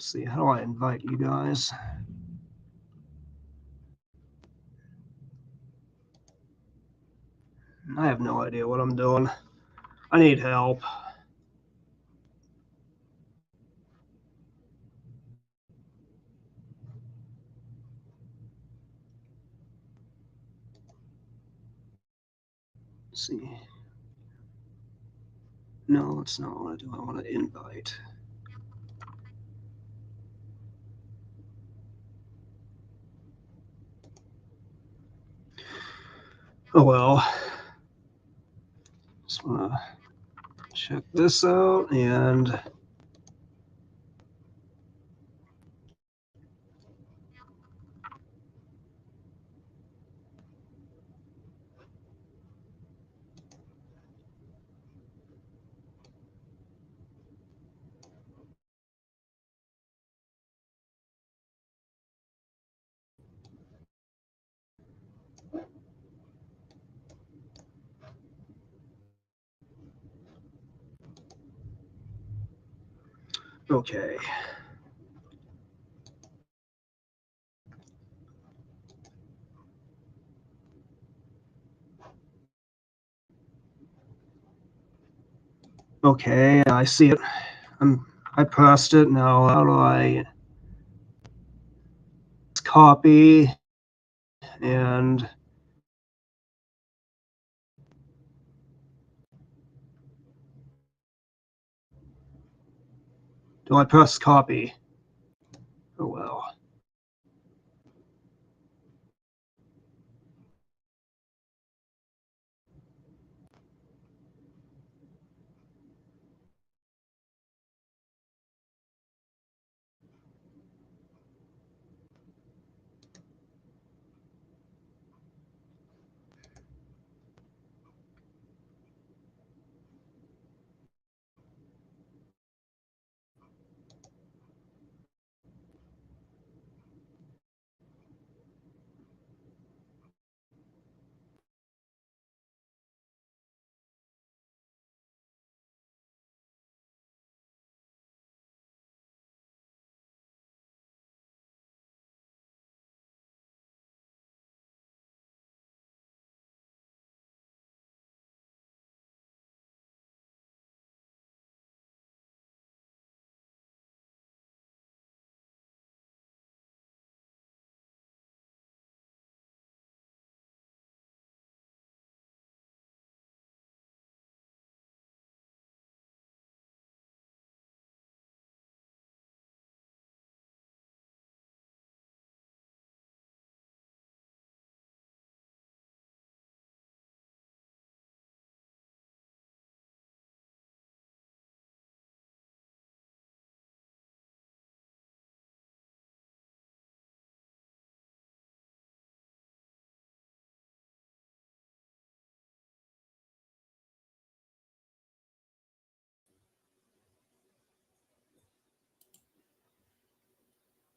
see, how do I invite you guys? I have no idea what I'm doing. I need help. Let's see. No, that's not what I do. I want to invite. Oh well. Just want to check this out and okay. Okay, I see it. I pressed it. Now, how do I copy and do I press copy? Oh well.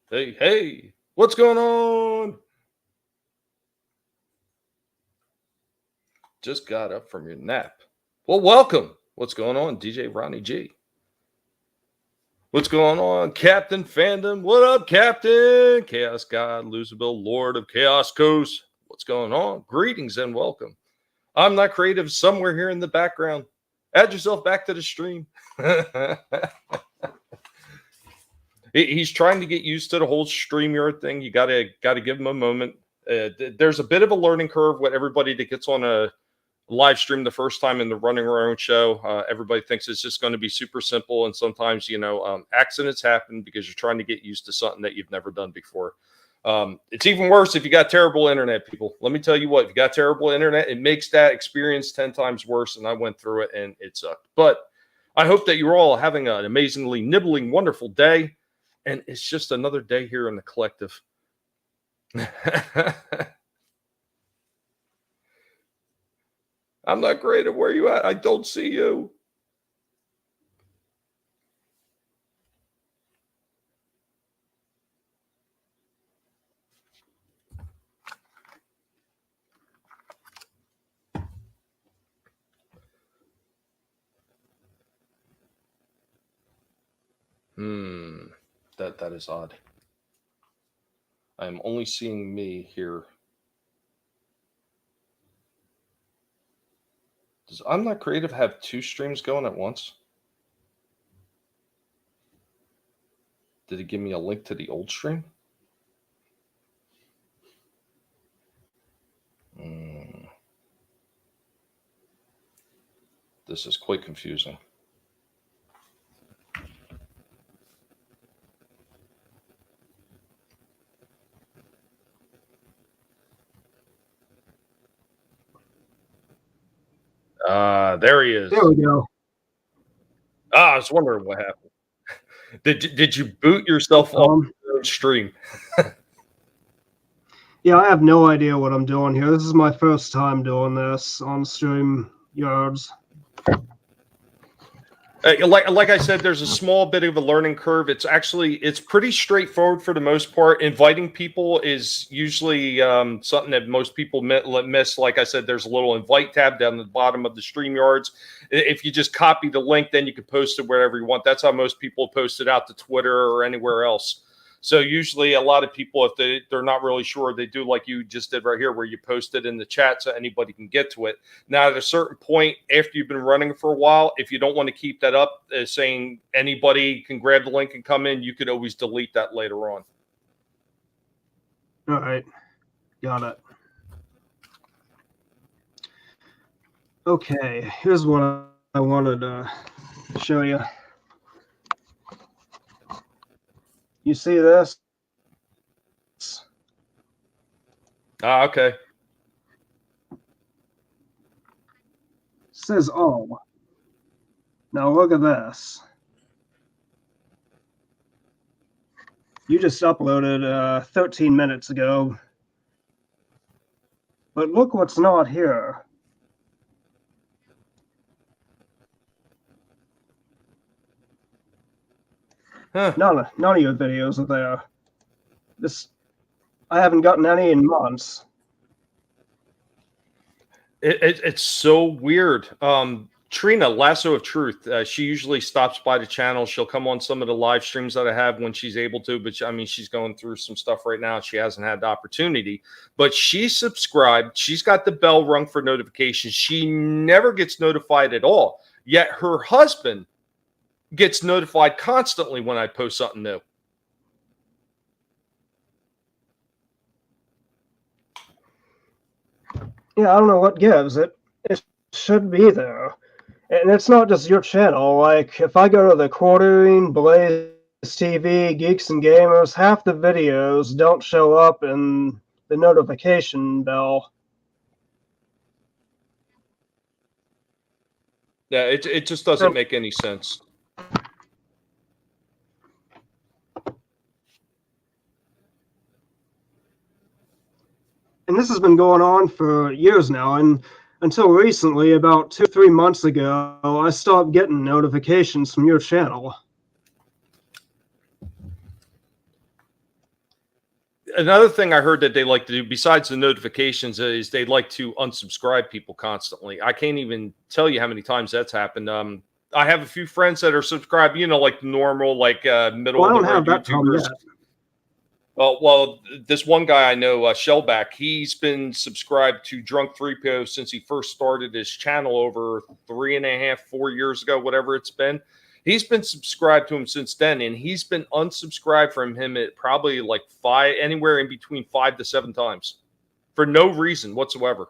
Hey, what's going on? Just got up from your nap. Well, welcome. What's going on, DJ Ronnie G? What's going on, Captain Fandom? What up, Captain? Chaos God, Loserville, Lord of Chaos Coast. What's going on? Greetings and welcome. I'm not creative, somewhere here in the background. Add yourself back to the stream. He's trying to get used to the whole StreamYard thing. You gotta give him a moment. There's a bit of a learning curve with everybody that gets on a live stream the first time and they're running our own show. Everybody thinks it's just going to be super simple, and sometimes accidents happen because you're trying to get used to something that you've never done before. It's even worse if you got terrible internet, people. Let me tell you what, if you got terrible internet, it makes that experience 10 times worse, and I went through it and it sucked. But I hope that you're all having an amazingly nibbling, wonderful day. And it's just another day here in the collective. I'm not great at where you at. I don't see you. That is odd. I am only seeing me here. Does I'm Not Creative have 2 streams going at once? Did it give me a link to the old stream? This is quite confusing. There he is. There we go. I was wondering what happened. Did you boot yourself off your own stream? Yeah, I have no idea what I'm doing here. This is my first time doing this on StreamYards. Like I said, there's a small bit of a learning curve. It's pretty straightforward for the most part. Inviting people is usually something that most people miss. Like I said, there's a little invite tab down the bottom of the StreamYards. If you just copy the link, then you can post it wherever you want. That's how most people post it out to Twitter or anywhere else. So usually a lot of people, if they're not really sure, they do like you just did right here, where you post it in the chat so anybody can get to it. Now, at a certain point, after you've been running for a while, if you don't want to keep that up, saying anybody can grab the link and come in, you could always delete that later on. All right. Got it. Okay, here's what I wanted to show you. You see this? Okay. It says all. Now look at this. You just uploaded 13 minutes ago. But look what's not here. Huh. None of your videos are there. I haven't gotten any in months. It's so weird. Trina, Lasso of Truth, she usually stops by the channel. She'll come on some of the live streams that I have when she's able to, but I mean, she's going through some stuff right now. She hasn't had the opportunity, but she's subscribed. She's got the bell rung for notifications. She never gets notified at all. Yet her husband gets notified constantly when I post something new. Yeah, I don't know what gives. It should be there. And it's not just your channel. Like, if I go to the Quartering, Blaze TV, Geeks and Gamers, half the videos don't show up in the notification bell. Yeah, it just doesn't make any sense. And this has been going on for years now. And until recently, about 2-3 months ago, I stopped getting notifications from your channel. Another thing I heard that they like to do, besides the notifications, is they like to unsubscribe people constantly. I can't even tell you how many times that's happened. I have a few friends that are subscribed, like normal, like middle of the road YouTubers. Well, this one guy I know, Shellback, he's been subscribed to Drunk 3PO since he first started his channel over 3.5, 4 years ago, whatever it's been. He's been subscribed to him since then, and he's been unsubscribed from him at probably like anywhere in between 5 to 7 times for no reason whatsoever.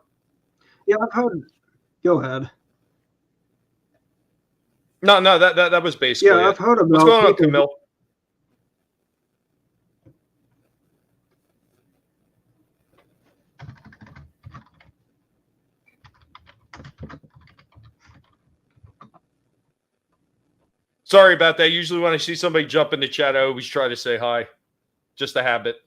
Yeah, I've heard. Go ahead. No, that was basically. Yeah, I've heard about. What's going on, Camille? Sorry about that. Usually when I see somebody jump in the chat, I always try to say hi. Just a habit.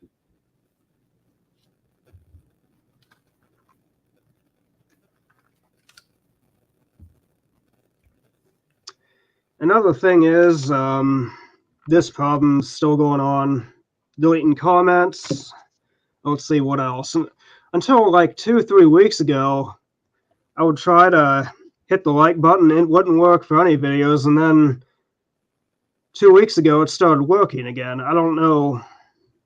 Another thing is, this problem's still going on. Deleting comments. Let's see what else. Until like 2-3 weeks ago, I would try to hit the like button. It wouldn't work for any videos, and then 2 weeks ago, it started working again. I don't know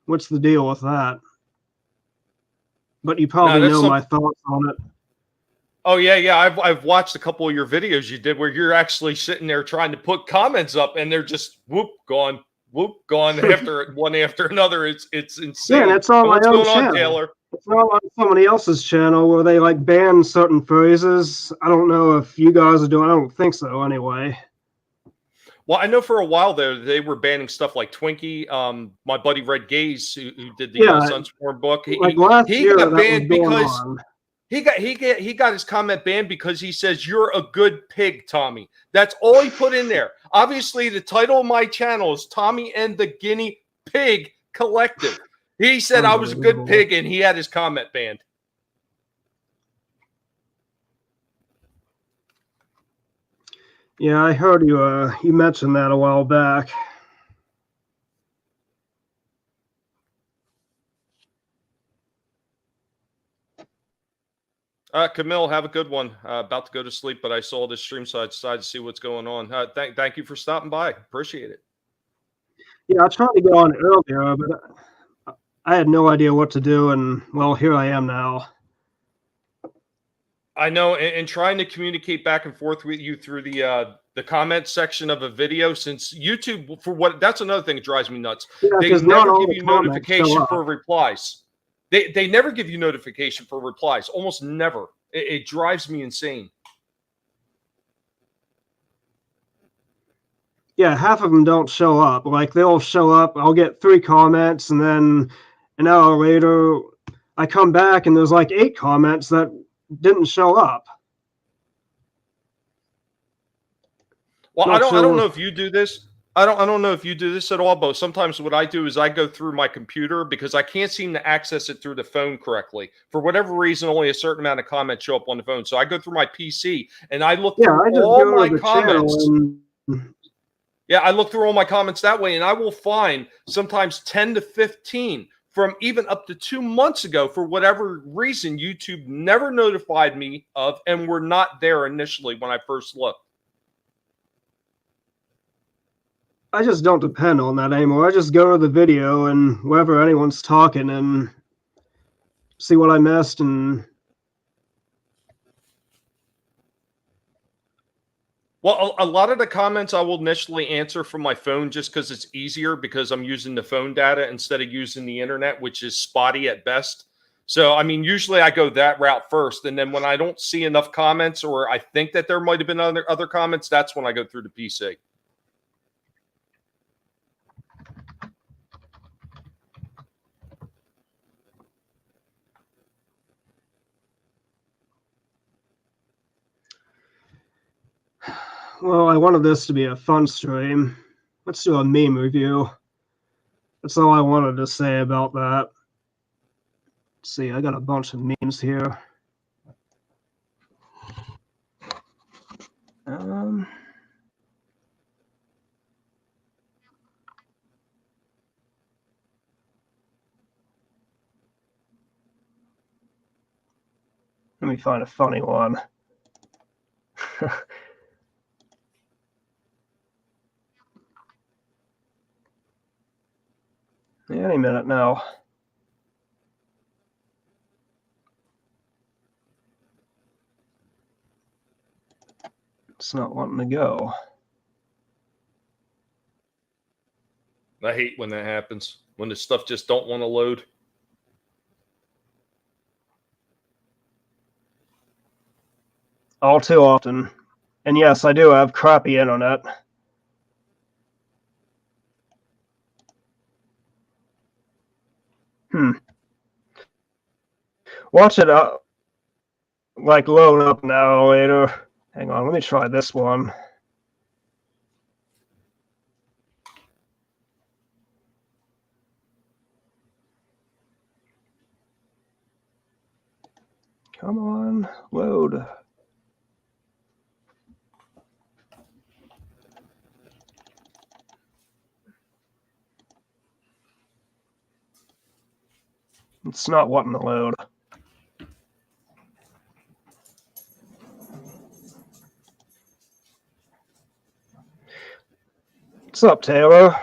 what's the deal with that. But you probably that's know my thoughts on it. Oh yeah. I've watched a couple of your videos you did where you're actually sitting there trying to put comments up, and they're just whoop gone after one after another. It's insane. Yeah, and it's on my What's own going on, channel. Taylor? It's not on somebody else's channel where they like ban certain phrases. I don't know if you guys are doing. I don't think so, anyway. Well, I know for a while there they were banning stuff like Twinkie. My buddy Red Gaze, who did the Sunstorm book, like last year got that banned was going because on. he got his comment banned because he says you're a good pig, Tommy. That's all he put in there. Obviously, the title of my channel is Tommy and the Guinea Pig Collective. He said I was a good pig, and he had his comment banned. Yeah, I heard you mentioned that a while back. Camille, have a good one. About to go to sleep, but I saw this stream, so I decided to see what's going on. Thank you for stopping by. Appreciate it. Yeah, I tried to go on earlier, but I had no idea what to do, and well, here I am now. I know, and trying to communicate back and forth with you through the comment section of a video, since YouTube, that's another thing that drives me nuts. Yeah, they never give you notification for replies. They never give you notification for replies. Almost never. It drives me insane. Yeah, half of them don't show up. Like, they'll show up, I'll get 3 comments, and then an hour later, I come back, and there's like 8 comments that didn't show up. Well, I don't know if you do this. I don't know if you do this at all, but sometimes what I do is I go through my computer because I can't seem to access it through the phone correctly. For whatever reason, only a certain amount of comments show up on the phone. So I go through my PC and I look through all my comments. Yeah, I look through all my comments that way, and I will find sometimes 10 to 15 from even up to 2 months ago, for whatever reason, YouTube never notified me of and were not there initially when I first looked. I just don't depend on that anymore. I just go to the video and wherever anyone's talking and see what I missed. And well, a lot of the comments I will initially answer from my phone just because it's easier, because I'm using the phone data instead of using the internet, which is spotty at best. So, I mean, usually I go that route first. And then when I don't see enough comments, or I think that there might have been other comments, that's when I go through the PC. well, I wanted this to be a fun stream. Let's do a meme review. That's all I wanted to say about that. Let's see, I got a bunch of memes here. Let me find a funny one. Any minute now. It's not wanting to go. I hate when that happens, when the stuff just don't want to load. All too often. And yes, I do have crappy internet. Watch it like load up an hour later. Hang on, let me try this one. Come on, load. It's not wanting to load. What's up, Taylor?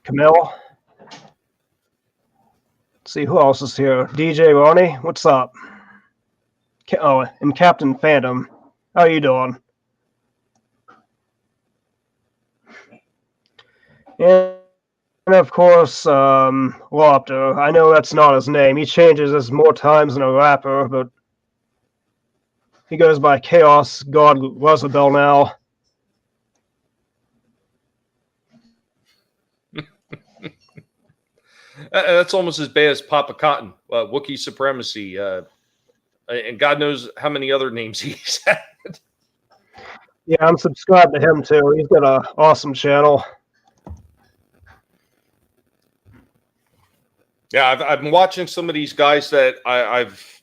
Camille? Let's see, who else is here? DJ Ronnie, what's up? Oh, and Captain Phantom. How you doing? And of course, Lopter. I know that's not his name. He changes this more times than a rapper, but he goes by Chaos God Rosabelle now. That's almost as bad as Papa Cotton, Wookiee Supremacy, and God knows how many other names he's had. Yeah, I'm subscribed to him too. He's got an awesome channel. Yeah, I've been watching some of these guys that I've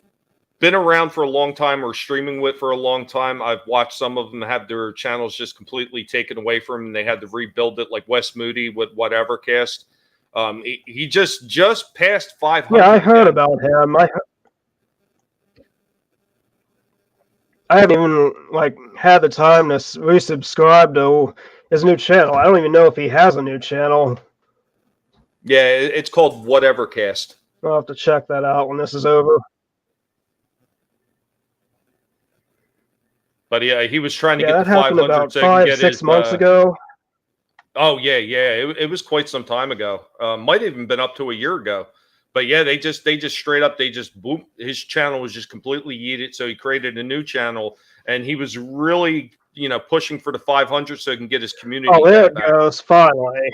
been around for a long time or streaming with for a long time. I've watched some of them have their channels just completely taken away from them, and they had to rebuild it, like Wes Moody with Whatever Cast. He just passed 500. Yeah, I heard about him. I haven't even had the time to resubscribe to his new channel. I don't even know if he has a new channel. Yeah, it's called Whatever Cast. I'll have to check that out when this is over. But yeah, he was trying to get that to 500 about so 5-6 months ago. Oh yeah. It was quite some time ago. Might have even been up to a year ago. But yeah, they just straight up boom. His channel was just completely yeeted. So he created a new channel, and he was really pushing for the 500 so he can get his community. Oh, there it goes! Finally.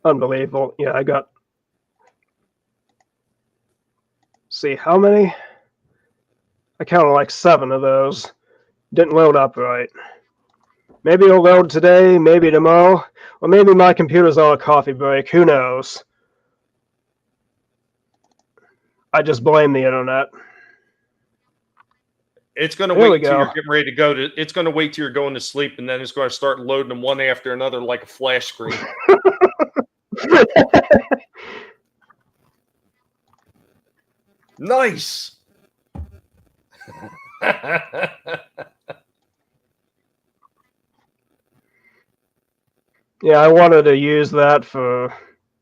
Unbelievable. Yeah, I got. See how many? I counted like 7 of those. Didn't load up right. Maybe it'll load today, maybe tomorrow, or maybe my computer's on a coffee break. Who knows? I just blame the internet. It's going to wait until you're getting ready to go to. It's going to wait till you're going to sleep, and then it's going to start loading them one after another like a flash screen. Nice. Yeah, I wanted to use that for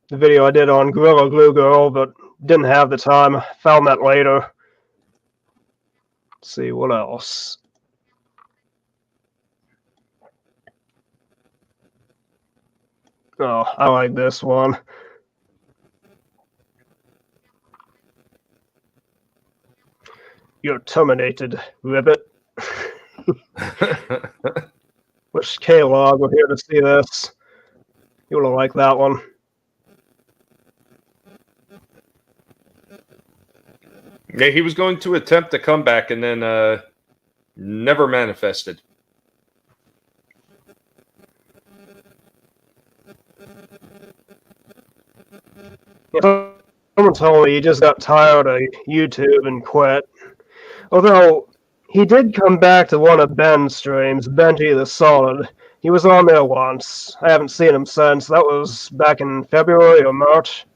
the video I did on Gorilla Glue Girl, but didn't have the time. Found that later. Let's see, what else? Oh, I like this one. You're terminated, Ribbit. Wish K-Log were here to see this. You would have liked that one. Yeah, he was going to attempt to come back and then never manifested. Someone told me he just got tired of YouTube and quit. Although he did come back to one of Ben's streams, Benji the Solid. He was on there once. I haven't seen him since. That was back in February or March.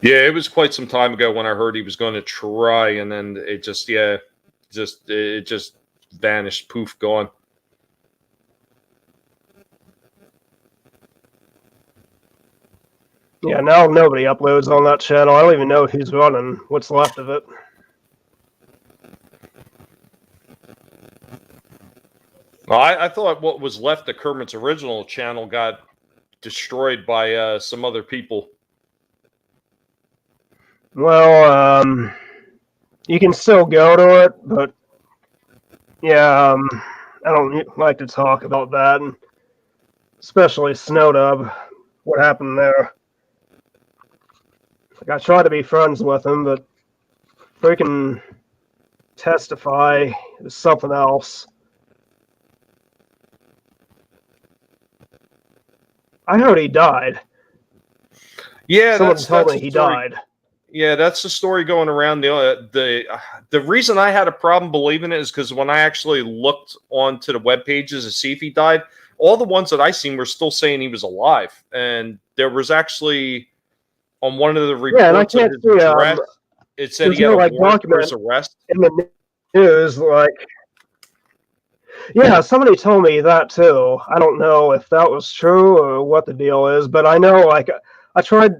Yeah, it was quite some time ago when I heard he was going to try, and then it just vanished, poof, gone. Yeah, now nobody uploads on that channel. I don't even know who's running, what's left of it. Well, I thought what was left of Kermit's original channel got destroyed by some other people. Well, you can still go to it, but yeah, I don't like to talk about that, and especially Snowdub, what happened there. Like, I try to be friends with him, but freaking testify is something else. I heard he died. Yeah, someone told me he died. Yeah, that's the story going around. The reason I had a problem believing it is because when I actually looked onto the web pages to see if he died, all the ones that I seen were still saying he was alive, and there was actually on one of the Yeah, and I reports of can't his see. arrest, it said There's he had no a like warrant for his document arrest. in the news. Like, yeah, somebody told me that too. I don't know if that was true or what the deal is, but I know like I tried.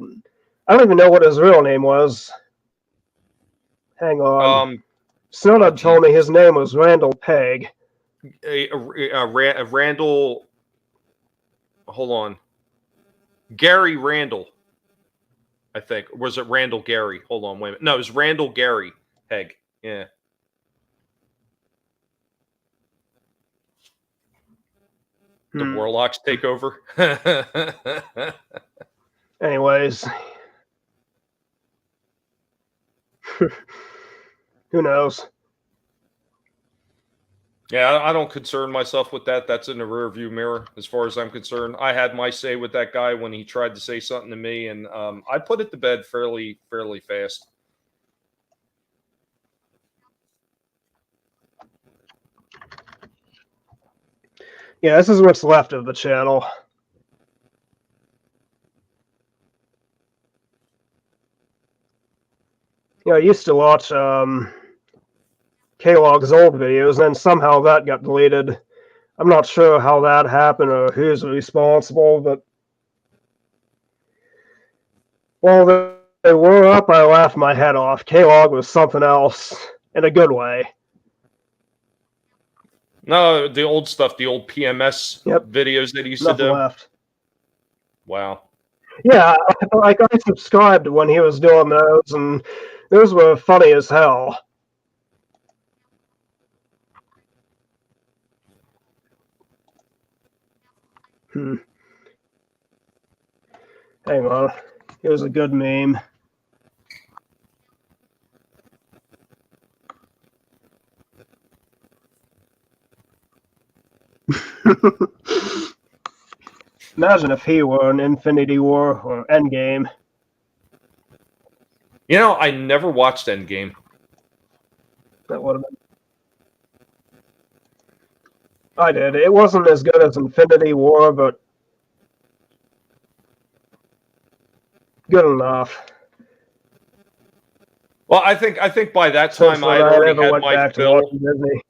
I don't even know what his real name was. Hang on. Snowdub told me Jesus. his name was Randall Pegg. Randall. Hold on, Gary Randall. I think. Or was it Randall Gary? Hold on, wait a minute. No, it was Randall Gary Pegg. Yeah. The Warlocks take over. Anyways, who knows? Yeah, I don't concern myself with that. That's in the rear view mirror, as far as I'm concerned. I had my say with that guy when he tried to say something to me, and I put it to bed fairly fast. Yeah, this is what's left of the channel. Yeah, I used to watch K-Log's old videos, and then somehow that got deleted. I'm not sure how that happened or who's responsible, but while they were up, I laughed my head off. K-Log was something else, in a good way. No, the old stuff, the old PMS Yep. videos that he used Nothing to do. left. Wow. Yeah, like I subscribed when he was doing those, and those were funny as hell. Hang on. Here's a good meme. Imagine if he were in Infinity War or Endgame. You know, I never watched Endgame. That would have been. I did. It wasn't as good as Infinity War, but good enough. Well, I think by that time Since I then, had I already never had went my back to fill. watching Disney.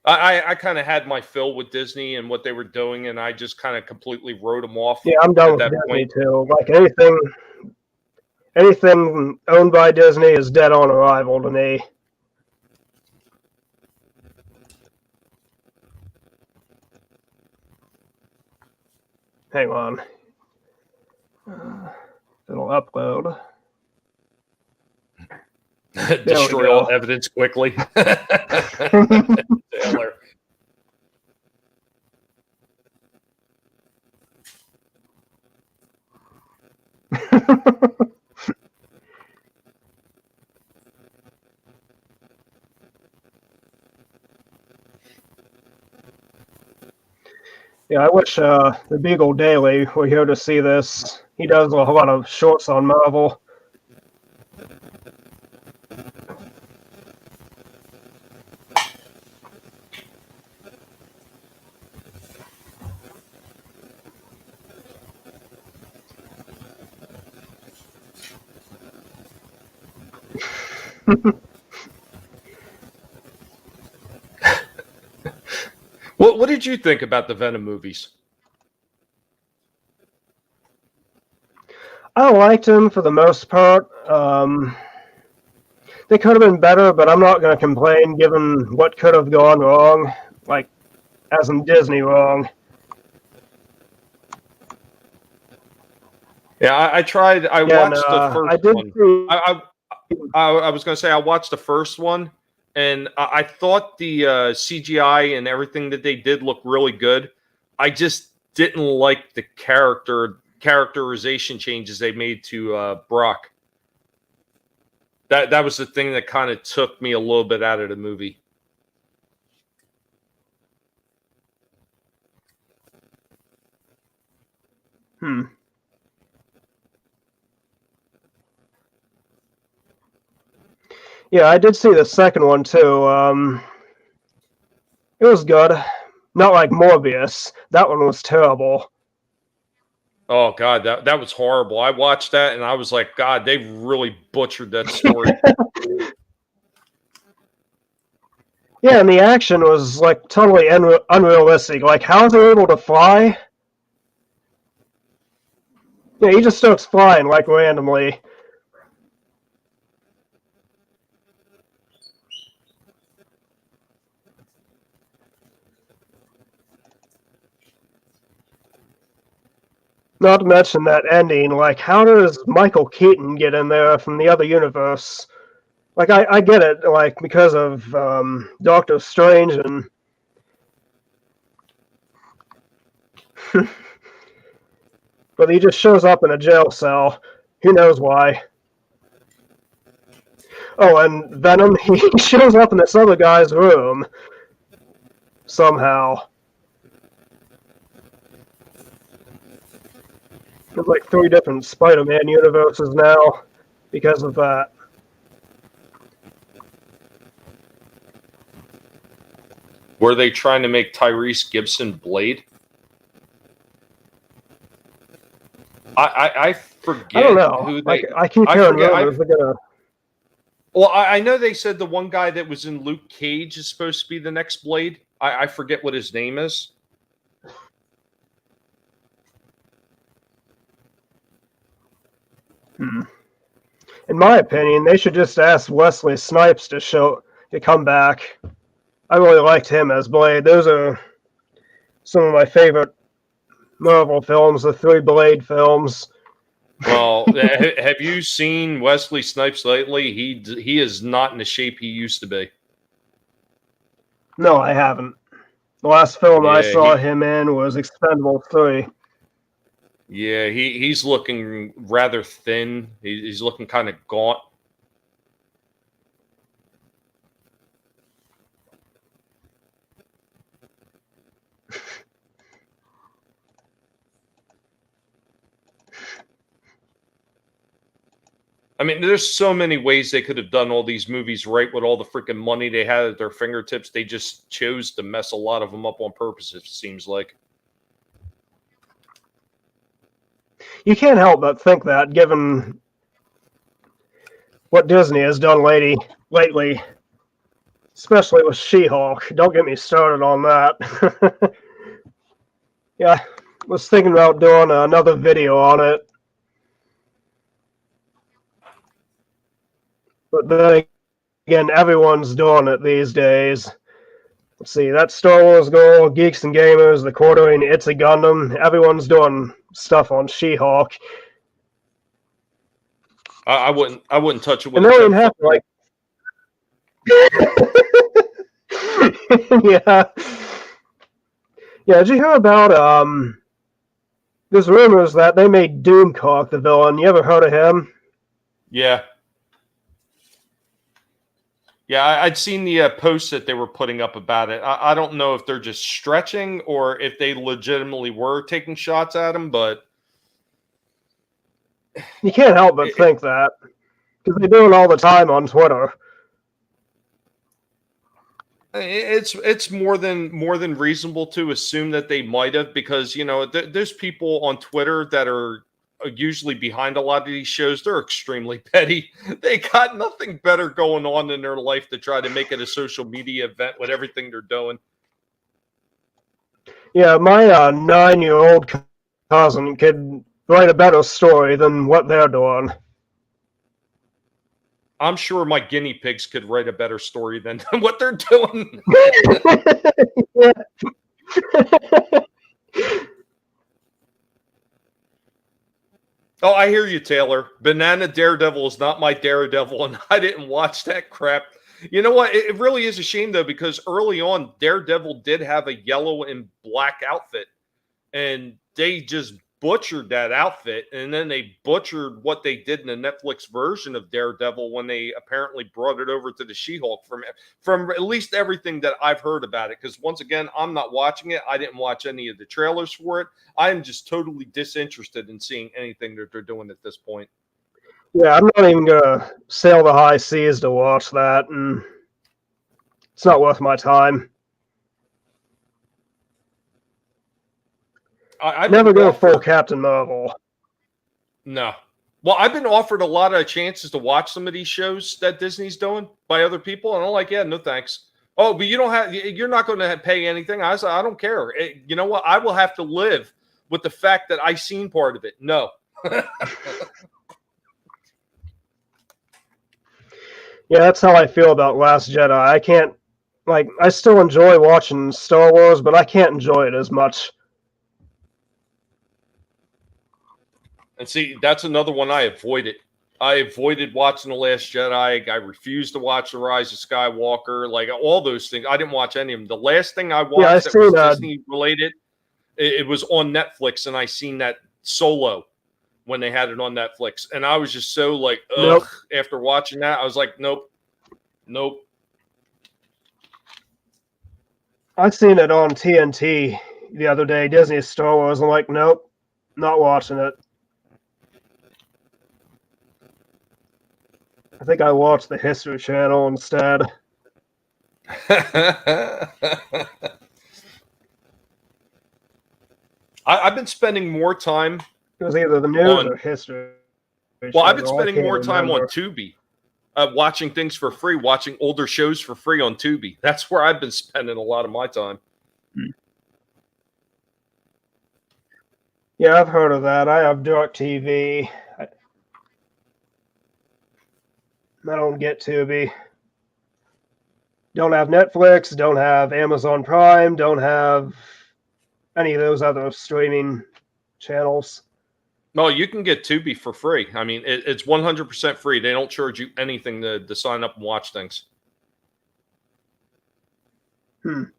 I kind of had my fill with Disney and what they were doing, and I just kind of completely wrote them off. Yeah, I'm done at with that Disney point. too. Like anything owned by Disney is dead on arrival to me. Hang on. It'll upload. Destroy all evidence quickly. Taylor. Yeah, I wish the Beagle Daily were here to see this. He does a lot of shorts on Marvel. What did you think about the Venom movies? I liked him for the most part. They could have been better, but I'm not going to complain given what could have gone wrong. Like, as in Disney wrong. Yeah, I tried. I watched the first I did one. see. I was going to say I watched the first one, and I thought the CGI and everything that they did looked really good. I just didn't like the characterization changes they made to Brock. That was the thing that kind of took me a little bit out of the movie. Yeah, I did see the second one too. It was good. Not like Morbius. That one was terrible. Oh god, that was horrible. I watched that and I was like, God, they really butchered that story. Yeah, and the action was like totally unrealistic. Like, how is he able to fly? Yeah, he just starts flying like randomly. Not to mention that ending. Like, how does Michael Keaton get in there from the other universe? Like, I get it, like, because of Doctor Strange and. But he just shows up in a jail cell. Who knows why? Oh, and Venom, he shows up in this other guy's room somehow. There's like 3 different Spider-Man universes now because of that. Were they trying to make Tyrese Gibson Blade? I forget I don't know. who Like, they. I keep I hearing forget. rumors they're gonna. Well, I know they said the one guy that was in Luke Cage is supposed to be the next Blade. I forget what his name is. In my opinion, they should just ask Wesley Snipes to come back. I really liked him as Blade. Those are some of my favorite Marvel films, the 3 Blade films. Well, have you seen Wesley Snipes lately? He is not in the shape he used to be. No, I haven't. The last film I Yeah, saw him in was Expendables 3. he's looking rather thin. He's looking kind of gaunt. I mean, there's so many ways they could have done all these movies right with all the freaking money they had at their fingertips. They just chose to mess a lot of them up on purpose, it seems like. You can't help but think that, given what Disney has done lately, especially with She-Hulk. Don't get me started on that. Yeah, was thinking about doing another video on it, but then again, everyone's doing it these days. Let's see, that Star Wars Girl, Geeks and Gamers, the Quartering, It's a Gundam. Everyone's doing stuff on She-Hulk. I wouldn't touch it with And a they don't 10 even have foot to, like. Yeah. Yeah, did you hear about there's rumors that they made Doomcock the villain. You ever heard of him? Yeah. Yeah, I'd seen the posts that they were putting up about it. I don't know if they're just stretching or if they legitimately were taking shots at him, but You can't help but think that. Because they do it all the time on Twitter. it's more than reasonable to assume that they might have, because there's people on Twitter that are usually behind a lot of these shows. They're extremely petty. They got nothing better going on in their life to try to make it a social media event with everything they're doing. Yeah, my 9-year-old cousin could write a better story than what they're doing. I'm sure my guinea pigs could write a better story than what they're doing. Oh, I hear you, Taylor. Banana Daredevil is not my Daredevil, and I didn't watch that crap. You know what? It really is a shame, though, because early on, Daredevil did have a yellow and black outfit, and they just butchered that outfit, and then they butchered what they did in the Netflix version of Daredevil when they apparently brought it over to the She-Hulk, from at least everything that I've heard about it. Because once again, I'm not watching it. I didn't watch any of the trailers for it. I am just totally disinterested in seeing anything that they're doing at this point. Yeah, I'm not even gonna sail the high seas to watch that, and it's not worth my time. I've been Never go full offered Captain Marvel. no. Well, I've been offered a lot of chances to watch some of these shows that Disney's doing by other people, and I'm like, yeah, no thanks. Oh, but you don't have, you're not going to pay anything. I said, I don't care. You know what? I will have to live with the fact that I seen part of it. No. Yeah, that's how I feel about Last Jedi. I can't, like, I still enjoy watching Star Wars, but I can't enjoy it as much. And see, that's another one I avoided. I avoided watching The Last Jedi. I refused to watch The Rise of Skywalker. Like all those things. I didn't watch any of them. The last thing I Yeah, I watched that was seen Disney related, it was on Netflix, and I seen that Solo when they had it on Netflix. And I was just so like, ugh, nope. after watching that, I was like, nope, nope. I seen it on TNT the other day, Disney Star Wars. I'm like, nope, not watching it. I think I watched the History Channel instead. I've been spending more time It was either the news on, or History well, I've been Channel. I spending can't more time on remember. Tubi, watching things for free, watching older shows for free on Tubi. That's where I've been spending a lot of my time. Yeah, I've heard of that. I have DirecTV. I don't get Tubi. Don't have Netflix. Don't have Amazon Prime. Don't have any of those other streaming channels. Well, you can get Tubi for free. I mean, it's 100% free. They don't charge you anything to sign up and watch things. And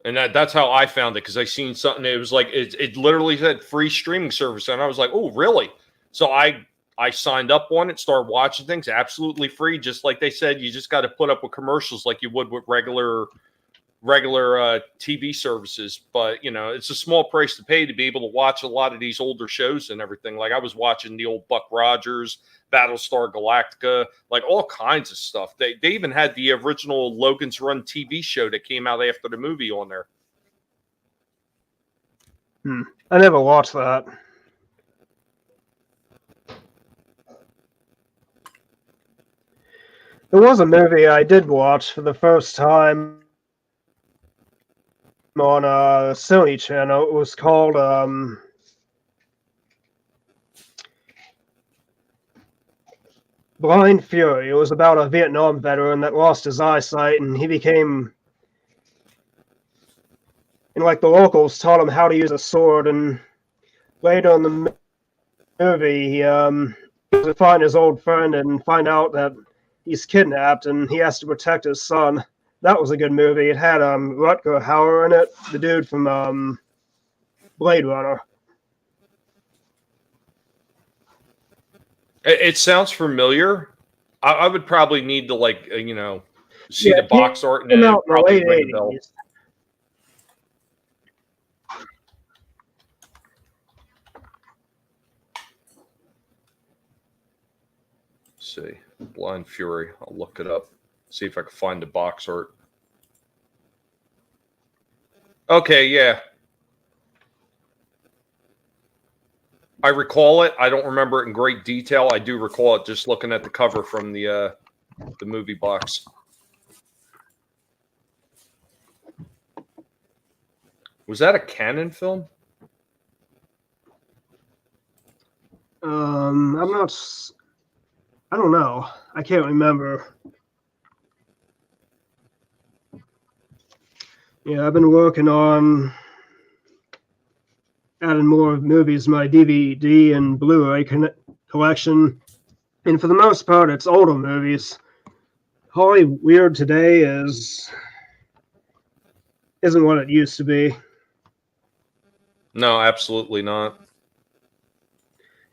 that's how I found it, because I seen something. It was like it literally said free streaming service, and I was like, oh, really? So I signed up on it, started watching things absolutely free, just like they said. You just got to put up with commercials like you would with regular TV services. But you know, it's a small price to pay to be able to watch a lot of these older shows and everything. Like I was watching the old Buck Rogers, Battlestar Galactica, like all kinds of stuff. They even had the original Logan's Run TV show that came out after the movie on there. I never watched that. There was a movie I did watch for the first time on a Sony channel. It was called Blind Fury. It was about a Vietnam veteran that lost his eyesight, and he became, and like the locals taught him how to use a sword. And later in the movie, he has to find his old friend and find out that he's kidnapped and he has to protect his son. That was a good movie. It had Rutger Hauer in it, the dude from Blade Runner. It sounds familiar. I would probably need to see the box art and then probably ring a bell. See, Blind Fury. I'll look it up. See if I can find the box art. Okay, yeah. I recall it. I don't remember it in great detail. I do recall it just looking at the cover from the movie box. Was that a Canon film? I'm not. I don't know. I can't remember. Yeah, I've been working on adding more movies to my DVD and Blu-ray collection, and for the most part, it's older movies. Hollywood today isn't what it used to be. No, absolutely not.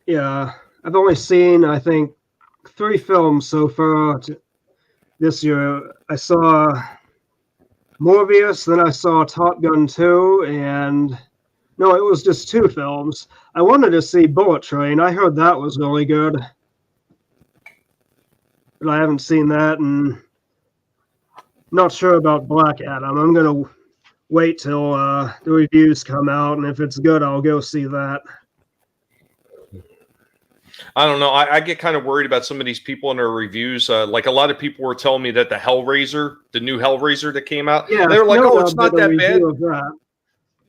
Yeah, I've only seen, I think, 3 films so far this year. I saw Morbius, then I saw Top Gun 2, and No, it was just 2 films. I wanted to see Bullet Train. I heard that was really good, but I haven't seen that, and not sure about Black Adam. I'm gonna wait till the reviews come out, and if it's good, I'll go see that. I don't know. I get kind of worried about some of these people in their reviews. Like a lot of people were telling me that the Hellraiser, the new Hellraiser that came out, Yeah, they were like, "Oh, it's not that bad." Of that.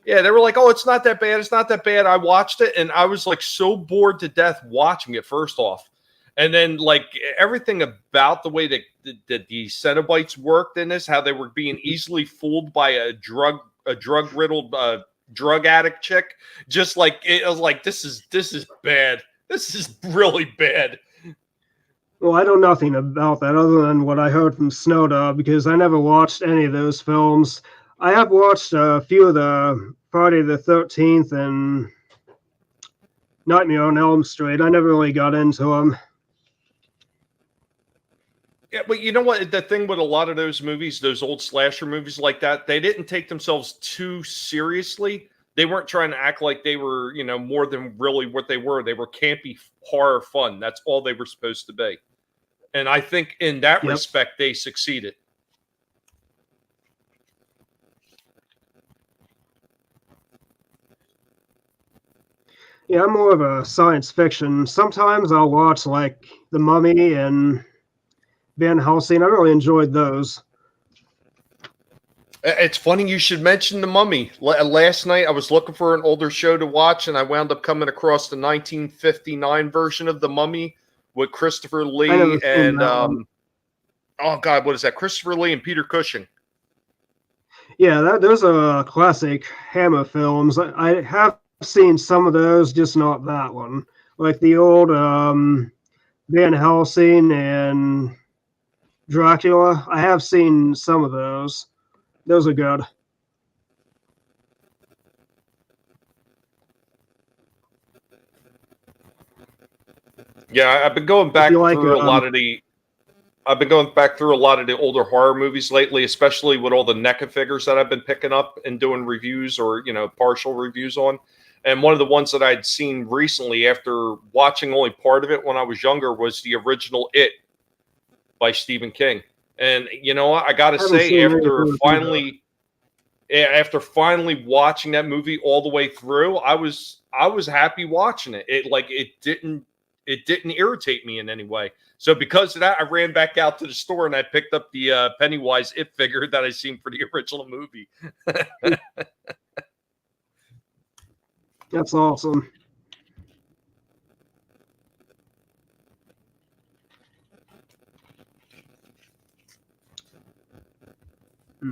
Yeah, they were like, "Oh, it's not that bad. It's not that bad." I watched it and I was like so bored to death watching it. First off, and then like everything about the way that the Cenobites worked in this, how they were being easily fooled by a drug riddled drug addict chick, just like it was like this is bad. This is really bad. Well, I know nothing about that other than what I heard from Snowdog because I never watched any of those films. I have watched a few of the Friday the 13th and Nightmare on Elm Street. I never really got into them. Yeah, but you know what? The thing with a lot of those movies, those old slasher movies like that, they didn't take themselves too seriously. They weren't trying to act like they were, more than really what they were. They were campy horror fun. That's all they were supposed to be. And I think in that respect, they succeeded. Yeah, I'm more of a science fiction. Sometimes I'll watch like The Mummy and Van Helsing. I really enjoyed those. It's funny you should mention The Mummy. Last night I was looking for an older show to watch, and I wound up coming across the 1959 version of The Mummy with Christopher Lee and oh God, what is that? Christopher Lee and Peter Cushing. Yeah, those are classic Hammer films. I have seen some of those, just not that one. Like the old Van Helsing and Dracula. I have seen some of those. Those are good. Yeah, I've been going back through a lot of the. I've been going back through a lot of the older horror movies lately, especially with all the NECA figures that I've been picking up and doing reviews or partial reviews on. And one of the ones that I'd seen recently, after watching only part of it when I was younger, was the original It by Stephen King. And I got to say, after finally watching that movie all the way through, I was happy watching it. It didn't irritate me in any way. So because of that, I ran back out to the store and I picked up the Pennywise It figure that I seen for the original movie. That's awesome.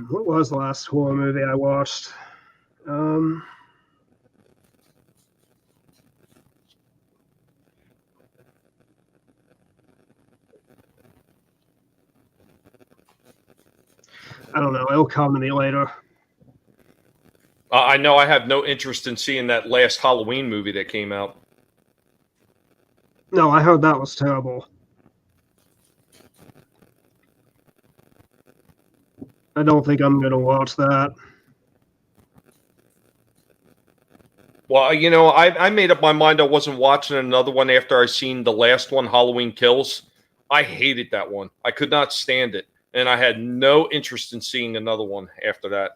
What was the last horror movie I watched? I don't know. It'll come to me later. I know I have no interest in seeing that last Halloween movie that came out. No, I heard that was terrible. I don't think I'm going to watch that. Well, I made up my mind I wasn't watching another one after I seen the last one, Halloween Kills. I hated that one. I could not stand it. And I had no interest in seeing another one after that.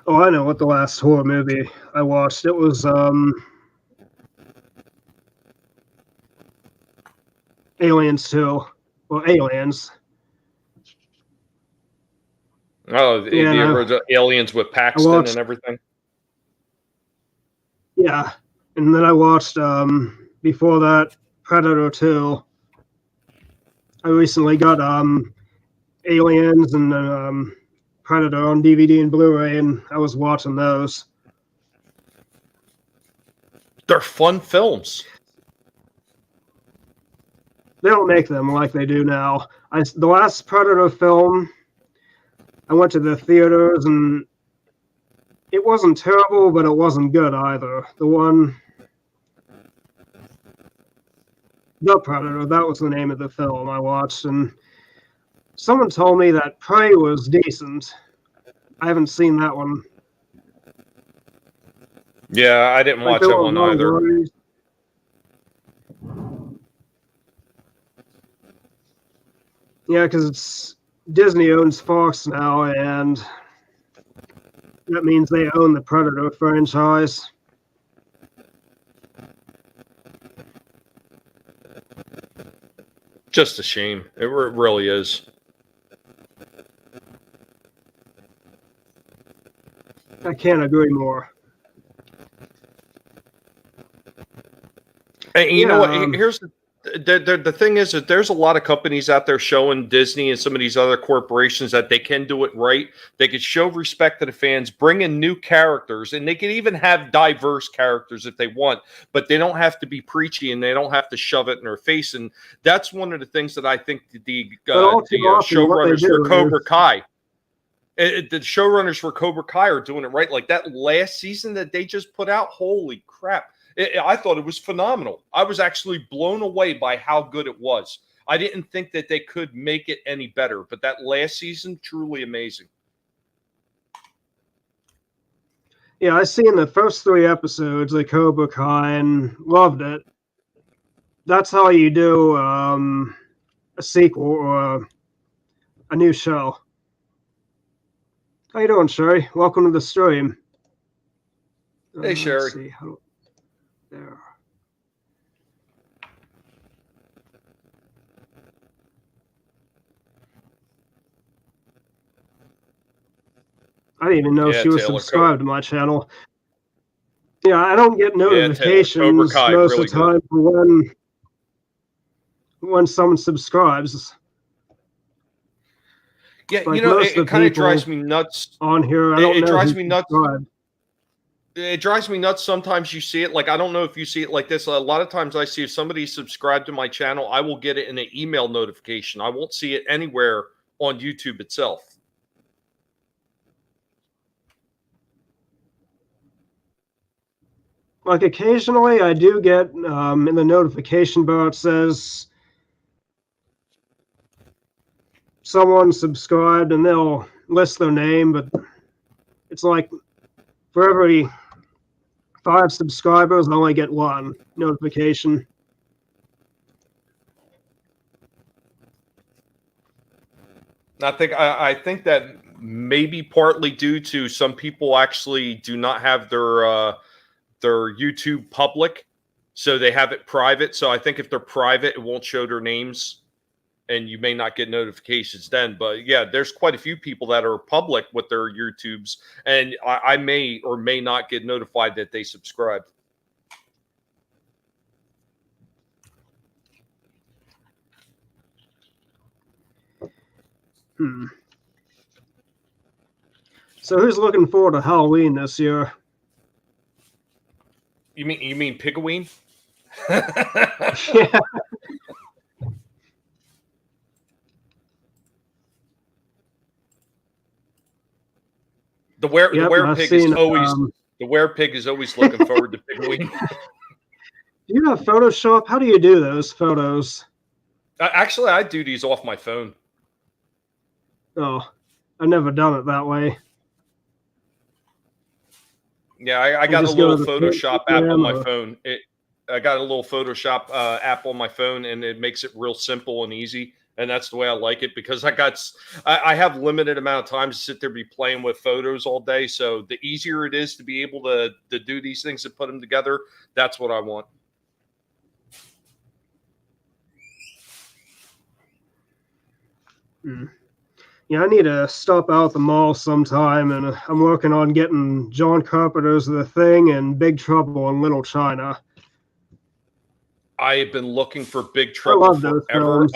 Oh, I know what the last horror movie I watched. It was Aliens 2. Well, Aliens. Oh, the original Aliens with Paxton and everything? Yeah. And then I watched, before that, Predator 2. I recently got Aliens and Predator on DVD and Blu-ray, and I was watching those. They're fun films. They don't make them like they do now. The last Predator film, I went to the theaters, and it wasn't terrible, but it wasn't good either. The one The Predator, that was the name of the film I watched, and someone told me that Prey was decent. I haven't seen that one. Yeah, I didn't watch there that were a one lot of either. worries. Yeah, because it's Disney owns Fox now, and that means they own the Predator franchise. Just a shame. It really is. I can't agree more. And you know what? Here's the thing is that there's a lot of companies out there showing Disney and some of these other corporations that they can do it right. They could show respect to the fans, bring in new characters, and they could even have diverse characters if they want, but they don't have to be preachy and they don't have to shove it in their face. And that's one of the things that I think the showrunners for Cobra Kai. The showrunners for Cobra Kai are doing it right. Like that last season that they just put out, holy crap. I thought it was phenomenal. I was actually blown away by how good it was. I didn't think that they could make it any better, but that last season, truly amazing. Yeah, I seen the first 3 episodes of Cobra Kai and loved it. That's how you do a sequel or a new show. How you doing, Sherry? Welcome to the stream. Hey, Sherry. Let's see. There. I didn't even know she was subscribed to my channel. Yeah, I don't get notifications most of the time for when someone subscribes. Yeah, like it kind of drives me nuts. On here, it drives me nuts. It drives me nuts. Sometimes you see it. Like, I don't know if you see it like this. A lot of times I see if somebody subscribed to my channel, I will get it in an email notification. I won't see it anywhere on YouTube itself. Like occasionally I do get in the notification bar, it says someone subscribed and they'll list their name, but it's like for every 5 subscribers, I only get 1 notification. I think that maybe partly due to some people actually do not have their YouTube public, so they have it private. So I think if they're private, it won't show their names, and you may not get notifications then. But yeah, there's quite a few people that are public with their YouTubes, and I may or may not get notified that they subscribed. So who's looking forward to Halloween this year? You mean Pigaween? Yeah. The werepig is always looking forward to Pigaween. Do you have Photoshop? How do you do those photos? Actually, I do these off my phone. Oh, I've never done it that way. Yeah, I got a little Photoshop app on my phone. I got a little Photoshop app on my phone, and it makes it real simple and easy. And that's the way I like it, because I have limited amount of time to sit there be playing with photos all day. So the easier it is to be able to do these things and put them together, that's what I want. Yeah, I need to stop out at the mall sometime, and I'm working on getting John Carpenter's The Thing and Big Trouble in Little China. I have been looking for Big Trouble forever.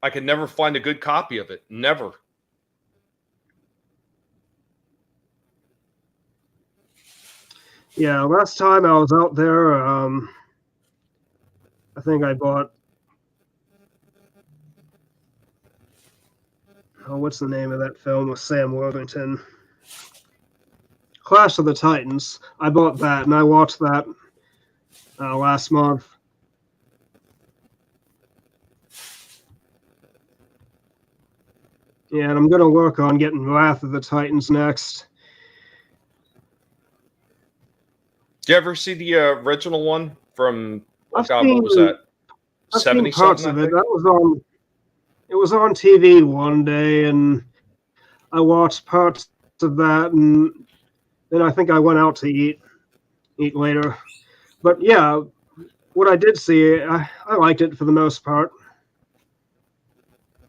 I can never find a good copy of it. Never. Yeah, last time I was out there, I think I bought. Oh, what's the name of that film with Sam Worthington? Clash of the Titans. I bought that, and I watched that last month. Yeah, and I'm going to work on getting Wrath of the Titans next. Did you ever see the original one from, oh I've God, seen what was that? I've seen 70 parts something, I of it. think? That was on. It was on TV one day, and I watched parts of that, and then I think I went out to eat later. But yeah, what I did see, I liked it for the most part.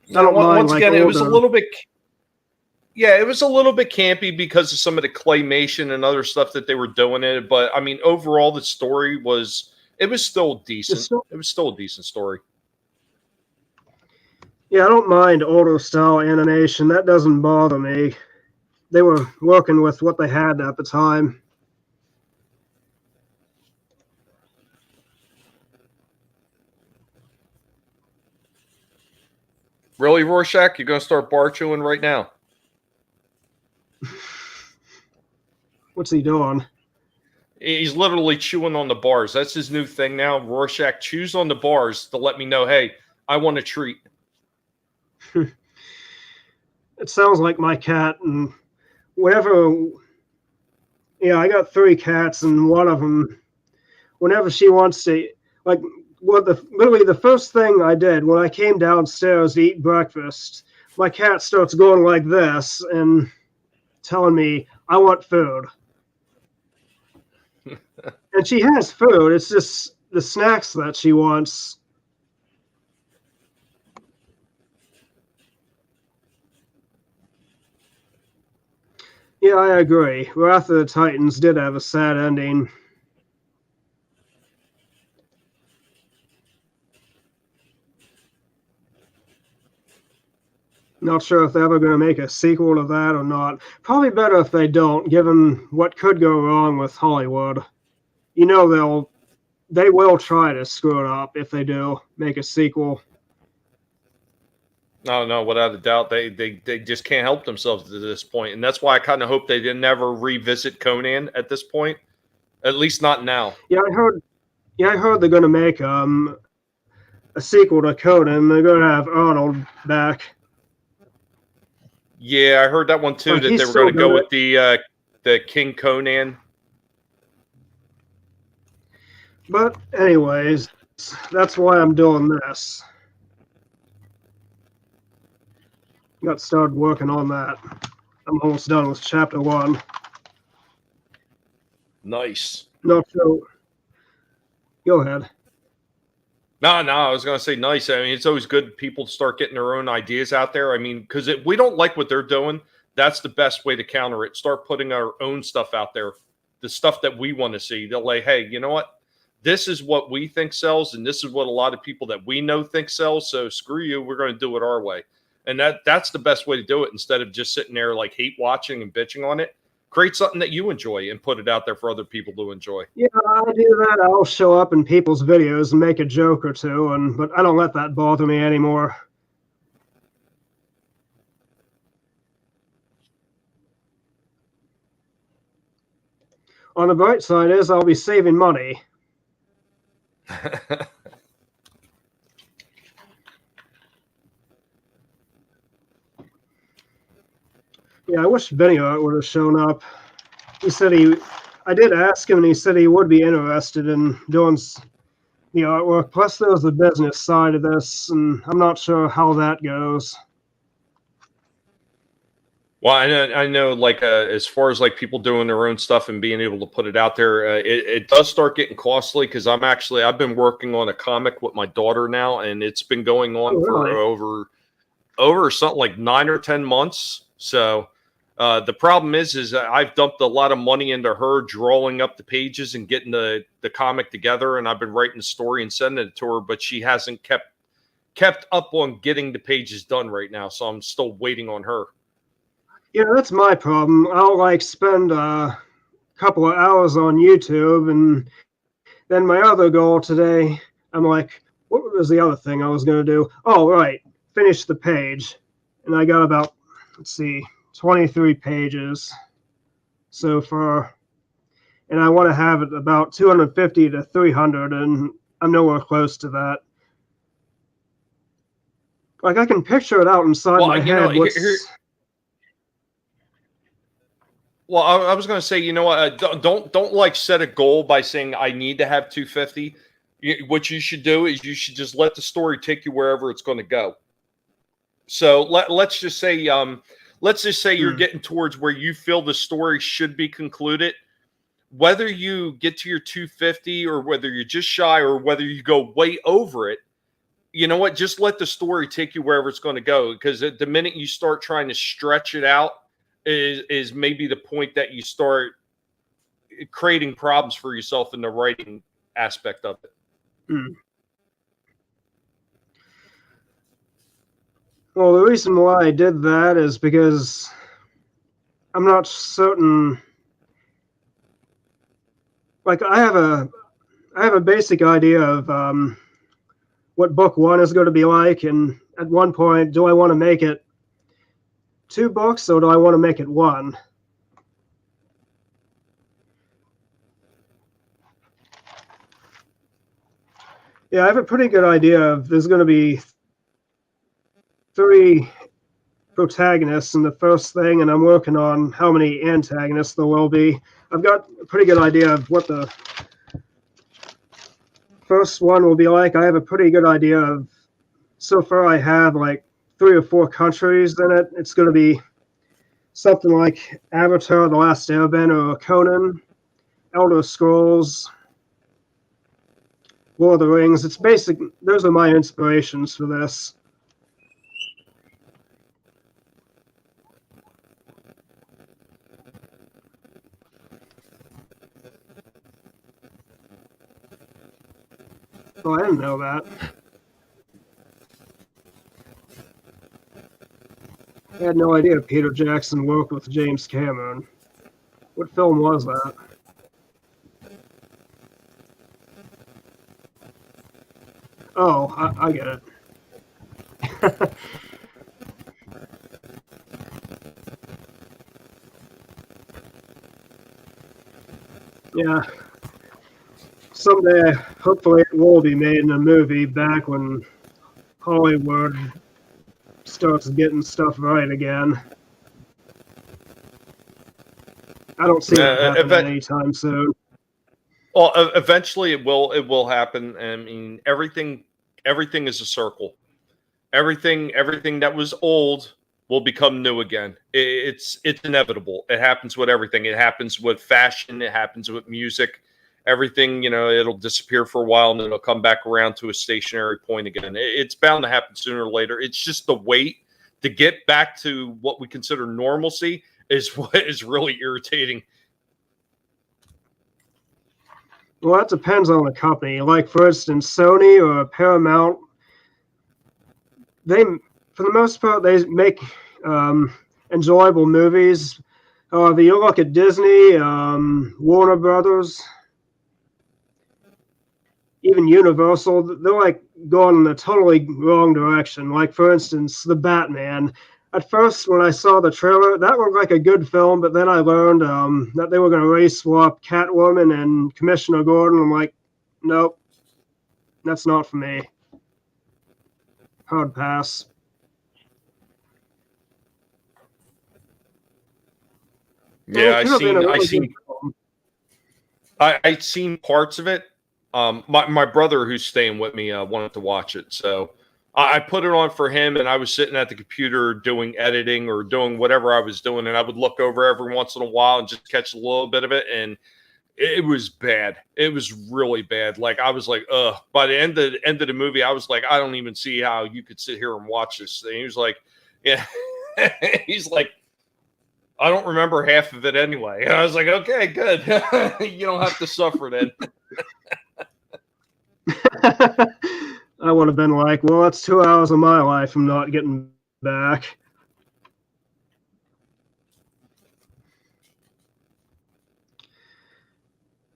I Now, don't mind once like again, it was a older. little bit, yeah, it was a little bit campy because of some of the claymation and other stuff that they were doing in it. But I mean, overall, the story was, it was still decent. Just It was still a decent story. Yeah, I don't mind older style animation. That doesn't bother me. They were working with what they had at the time. Really, Rorschach, you're gonna start bar chewing right now? What's he doing? He's literally chewing on the bars. That's his new thing now. Rorschach chews on the bars to let me know, hey, I want a treat. It sounds like my cat, and whenever. Yeah, I got 3 cats, and one of them, whenever she wants to, like, literally the first thing I did when I came downstairs to eat breakfast, my cat starts going like this and telling me I want food. And she has food. It's just the snacks that she wants. Yeah, I agree. Wrath of the Titans did have a sad ending. Not sure if they're ever going to make a sequel to that or not. Probably better if they don't, given what could go wrong with Hollywood. You know they will try to screw it up if they do make a sequel. No, without a doubt, they just can't help themselves at this point, and that's why I kind of hope they didn't ever revisit Conan at this point. At least not now. Yeah, I heard. Yeah, I heard they're going to make a sequel to Conan. They're going to have Arnold back. Yeah, I heard that one too. Like That they he's were going still to go good. with the King Conan. But anyways, that's why I'm doing this. Got started working on that. I'm almost done with chapter 1. Nice. Not sure. Go ahead. No, I was going to say nice. I mean, it's always good people start getting their own ideas out there. I mean, because we don't like what they're doing, that's the best way to counter it. Start putting our own stuff out there, the stuff that we want to see. They'll like, hey, you know what? This is what we think sells, and this is what a lot of people that we know think sells. So screw you. We're going to do it our way. And that's the best way to do it instead of just sitting there like hate watching and bitching on it. Create something that you enjoy and put it out there for other people to enjoy. Yeah, I do that. I'll show up in people's videos and make a joke or two, but I don't let that bother me anymore. On the bright side is I'll be saving money. Yeah, I wish Benny would have shown up. He said I did ask him, and he said he would be interested in doing the artwork. Plus, there's the business side of this, and I'm not sure how that goes. Well, I know, like as far as like people doing their own stuff and being able to put it out there, it does start getting costly because I've been working on a comic with my daughter now, and it's been going on for over something like 9 or 10 months. So the problem is I've dumped a lot of money into her drawing up the pages and getting the comic together, and I've been writing the story and sending it to her, but she hasn't kept up on getting the pages done right now. So I'm still waiting on her. Yeah, that's my problem. I'll like spend a couple of hours on YouTube, and then my other goal today, I'm like, what was the other thing I was going to do? Oh, right, finish the page. And I got about, let's see, 23 pages so far. And I want to have it about 250 to 300, and I'm nowhere close to that. Like, I can picture it out inside Well, my you know, head. well, I was going to say, you know what? Don't like set a goal by saying I need to have 250. What you should do is you should just let the story take you wherever it's going to go. So let's just say you're getting towards where you feel the story should be concluded. Whether you get to your 250 or whether you're just shy or whether you go way over it, you know what? Just let the story take you wherever it's going to go. Because the minute you start trying to stretch it out, is maybe the point that you start creating problems for yourself in the writing aspect of it. Well, the reason why I did that is because I'm not certain. Like, I have a basic idea of what book one is going to be like, and at one point, do I want to make it 2 books or do I want to make it 1? Yeah, I have a pretty good idea of there's going to be 3 protagonists in the first thing, and I'm working on how many antagonists there will be. I've got a pretty good idea of what the first one will be like. I have a pretty good idea of, so far I have like 3 or 4 countries in it. It's going to be something like Avatar, The Last Airbender, or Conan, Elder Scrolls, Lord of the Rings. It's basic. Those are my inspirations for this. Oh, I didn't know that. I had no idea Peter Jackson worked with James Cameron. What film was that? Oh, I get it. Yeah. Someday, hopefully, it will be made in a movie back when Hollywood starts getting stuff right again. I don't see that happening anytime soon. Well, eventually it will happen. I mean, everything is a circle. Everything that was old will become new again. It's inevitable. It happens with everything. It happens with fashion. It happens with music. Everything, it'll disappear for a while and then it'll come back around to a stationary point again. It's bound to happen sooner or later. It's just the wait to get back to what we consider normalcy is what is really irritating. Well, that depends on the company. Like, for instance, Sony or Paramount, for the most part, they make enjoyable movies. However, you look at Disney, Warner Brothers, even Universal, they're like going in the totally wrong direction. Like, for instance, The Batman. At first, when I saw the trailer, that looked like a good film, but then I learned that they were going to race swap Catwoman and Commissioner Gordon. I'm like, nope, that's not for me. Hard pass. Yeah, I seen parts of it. My brother who's staying with me wanted to watch it, so I put it on for him, and I was sitting at the computer doing editing or doing whatever I was doing, and I would look over every once in a while and just catch a little bit of it, and it was bad. It was really bad. Like, I was like, ugh. By the end of the movie, I was like, I don't even see how you could sit here and watch this thing. He was like, yeah. He's like, I don't remember half of it anyway. And I was like, okay, good. You don't have to suffer then. I would have been like, well, that's 2 hours of my life I'm not getting back.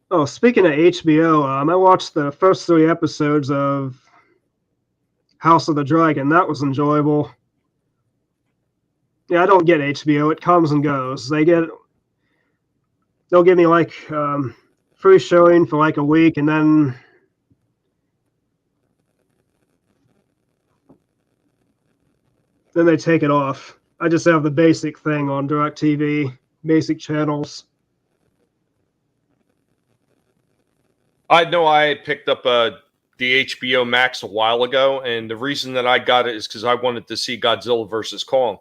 Oh, speaking of HBO, I watched the first 3 episodes of House of the Dragon. That was enjoyable. Yeah, I don't get HBO. It comes and goes. They'll give me like free showing for like a week, and then then they take it off. I just have the basic thing on DirecTV, basic channels. I know I picked up the HBO Max a while ago, and the reason that I got it is because I wanted to see Godzilla versus Kong.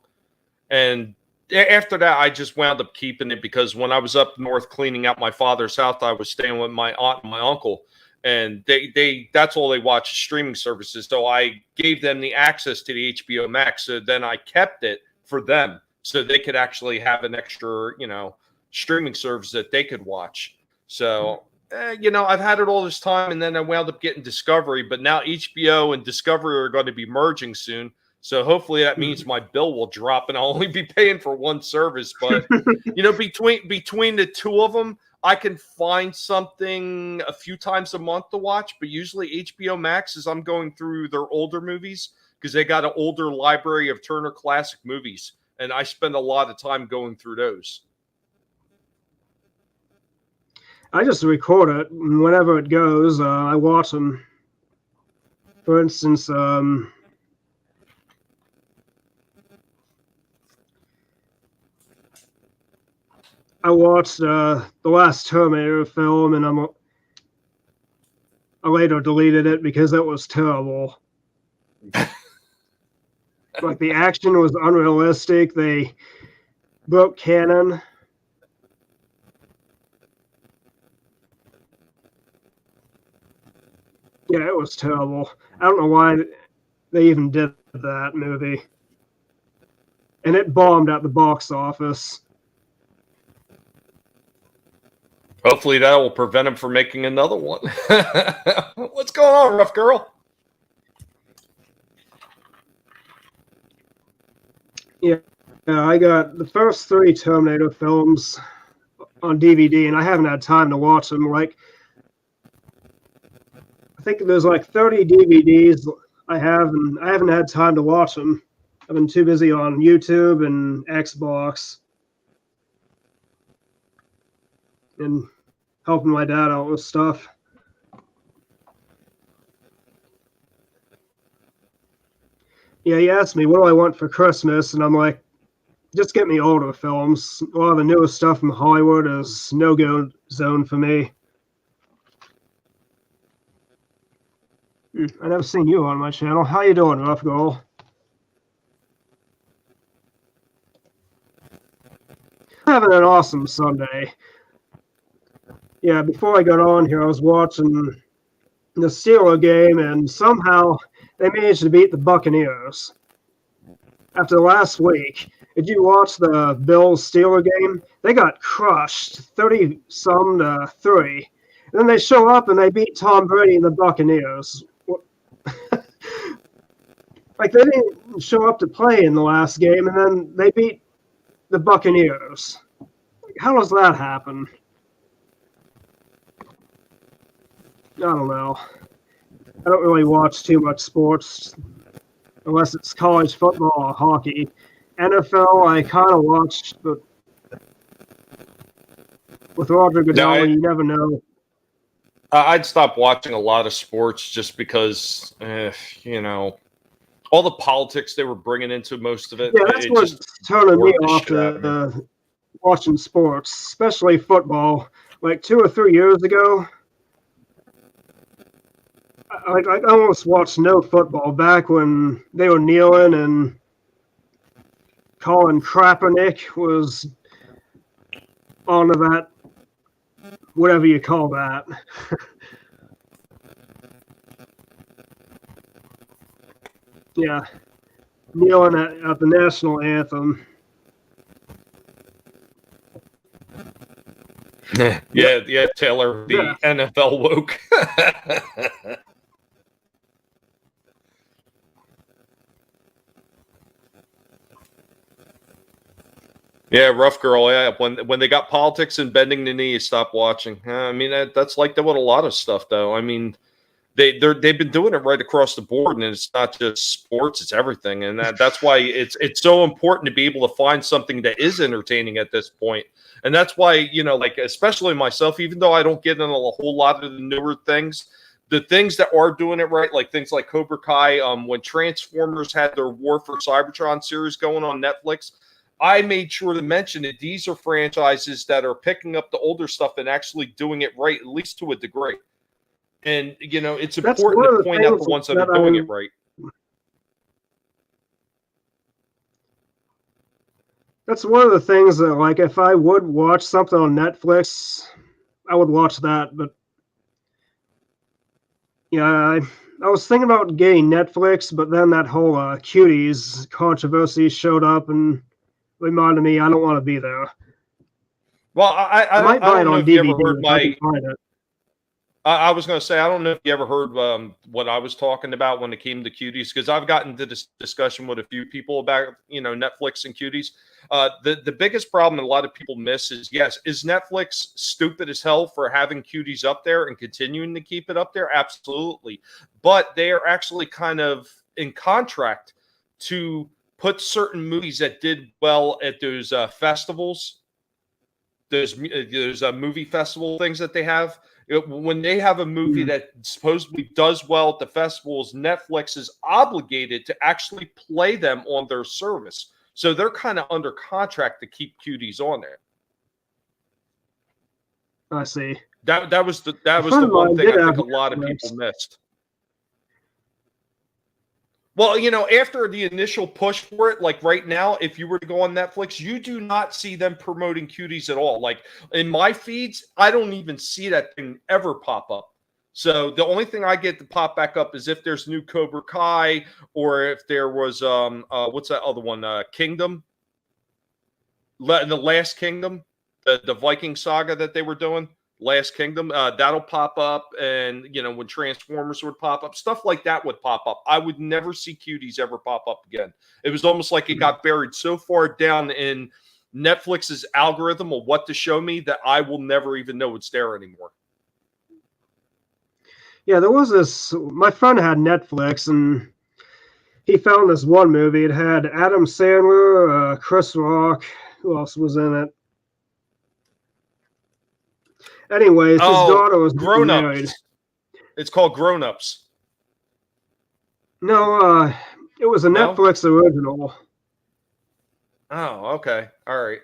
And after that, I just wound up keeping it because when I was up north cleaning out my father's house, I was staying with my aunt and my uncle, and they that's all they watch, streaming services. So I gave them the access to the HBO Max. So then I kept it for them so they could actually have an extra, streaming service that they could watch. So, I've had it all this time, and then I wound up getting Discovery, but now HBO and Discovery are going to be merging soon. So hopefully that means my bill will drop and I'll only be paying for one service. But, between the two of them, I can find something a few times a month to watch. But usually HBO Max is I'm going through their older movies because they got an older library of Turner Classic Movies. And I spend a lot of time going through those. I just record it, and whenever it goes, I watch them. For instance, I watched the last Terminator film, and I later deleted it because it was terrible. Like, the action was unrealistic. They broke canon. Yeah, it was terrible. I don't know why they even did that movie. And it bombed at the box office. Hopefully that will prevent him from making another one. What's going on, rough girl? Yeah, I got the first 3 Terminator films on DVD, and I haven't had time to watch them. Like, I think there's like 30 DVDs I have, and I haven't had time to watch them. I've been too busy on YouTube and Xbox and helping my dad out with stuff. Yeah, he asked me, what do I want for Christmas? And I'm like, just get me older films. A lot of the newest stuff from Hollywood is no-go zone for me. I never seen you on my channel. How you doing, Rough Girl? Having an awesome Sunday. Yeah, before I got on here, I was watching the Steelers game, and somehow they managed to beat the Buccaneers. After last week, did you watch the Bills-Steelers game? They got crushed, 30-some to 3. And then they show up and they beat Tom Brady and the Buccaneers. Like, they didn't show up to play in the last game, and then they beat the Buccaneers. How does that happen? I don't know. I don't really watch too much sports unless it's college football or hockey. NFL, I kind of watched, but with Roger Goodell, you never know. I'd stop watching a lot of sports just because, all the politics they were bringing into most of it. Yeah, that's what's turning me off to watching sports, especially football. Like 2 or 3 years ago, I almost watched no football back when they were kneeling and Colin Kaepernick was on to that, whatever you call that. Yeah, kneeling at the national anthem. Yeah, Taylor, the NFL woke. Yeah, rough girl. Yeah, when they got politics and bending the knee, stop watching. I mean, that's like that with a lot of stuff, though. I mean, they've been doing it right across the board, and it's not just sports; it's everything. And that's why it's so important to be able to find something that is entertaining at this point. And that's why, like, especially myself, even though I don't get into a whole lot of the newer things, The things that are doing it right, like things like Cobra Kai, when Transformers had their War for Cybertron series going on Netflix, I made sure to mention that these are franchises that are picking up the older stuff and actually doing it right, at least to a degree. And, you know, it's important to point out the ones that are doing it right. That's one of the things that, like, if I would watch something on Netflix, I would watch that. But yeah, I was thinking about getting Netflix, but then that whole Cuties controversy showed up and reminded me I don't want to be there. Well, I might buy it don't know on if you DVD ever heard if I can find it. I was going to say, I don't know if you ever heard what I was talking about when it came to Cuties, because I've gotten into this discussion with a few people about, you know, Netflix and Cuties. The biggest problem a lot of people miss is, yes, is Netflix stupid as hell for having Cuties up there and continuing to keep it up there? Absolutely. But they are actually kind of in contract to put certain movies that did well at those festivals, those movie festival things that they have. When they have a movie that supposedly does well at the festivals, Netflix is obligated to actually play them on their service. So they're kind of under contract to keep Cuties on there. I see. That was the one thing I think a lot of people missed. Well, you know, after the initial push for it, like right now, if you were to go on Netflix, you do not see them promoting Cuties at all. Like in my feeds, I don't even see that thing ever pop up. So the only thing I get to pop back up is if there's new Cobra Kai, or if there was what's that other one? Kingdom, the Last Kingdom, the Viking saga that they were doing. Last Kingdom, that'll pop up, and you know, when Transformers would pop up, stuff like that would pop up. I would never see Cuties ever pop up again. It was almost like it got buried so far down in Netflix's algorithm of what to show me that I will never even know it's there anymore. Yeah, there was this. My friend had Netflix, and he found this one movie. It had Adam Sandler, Chris Rock. Who else was in it? Anyways, his daughter was Grown married. Ups. It's called Grown Ups. No, it was a Netflix original. Oh, okay. All right.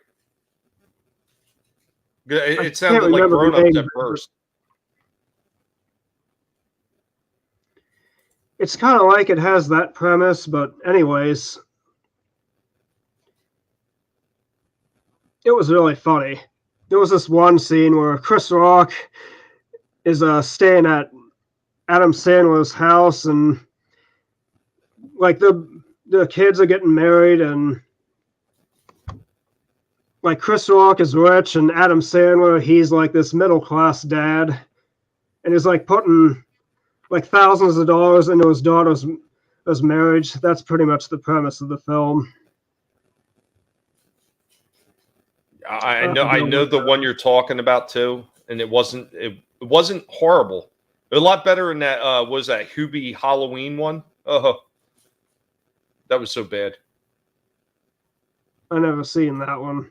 It sounded like Grown Ups at first. It's kind of like it has that premise, but anyways, it was really funny. There was this one scene where Chris Rock is staying at Adam Sandler's house, and like the kids are getting married, and like Chris Rock is rich, and Adam Sandler, he's like this middle class dad, and he's like putting like thousands of dollars into his daughter's marriage. That's pretty much the premise of the film. I know the one you're talking about too, and it wasn't horrible. It was a lot better than that. Was that Hubie Halloween one? Oh, that was so bad. I never seen that one.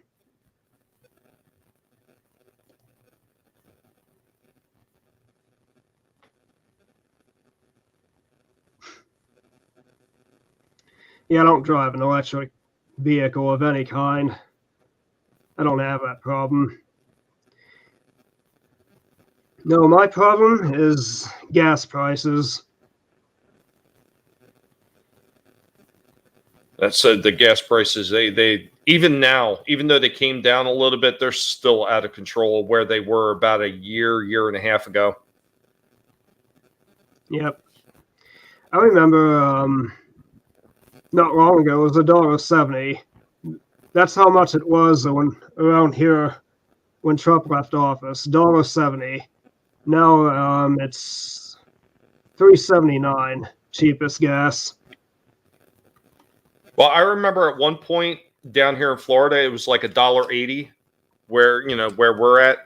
Yeah, I don't drive an electric vehicle of any kind. I don't have that problem. No, my problem is gas prices. That's the gas prices. They even now, even though they came down a little bit, they're still out of control where they were about a year and a half ago. Yep. I remember not long ago it was $1.70. That's how much it was around here when Trump left office. $1.70. Now it's $3.79, cheapest gas. Well, I remember at one point down here in Florida, it was like $1.80, where we're at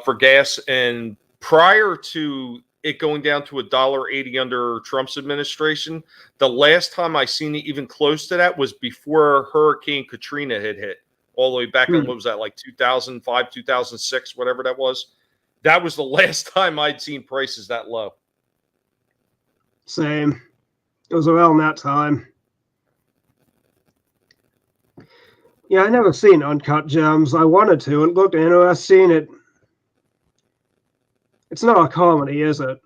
for gas. And prior to it going down to $1.80 under Trump's administration, the last time I seen it even close to that was before Hurricane Katrina had hit, all the way back in, what was that, like 2005, 2006, whatever that was. That was the last time I'd seen prices that low. Same. It was around that time. Yeah, I never seen Uncut Gems. I wanted to. It looked interesting. It's not a comedy, is it?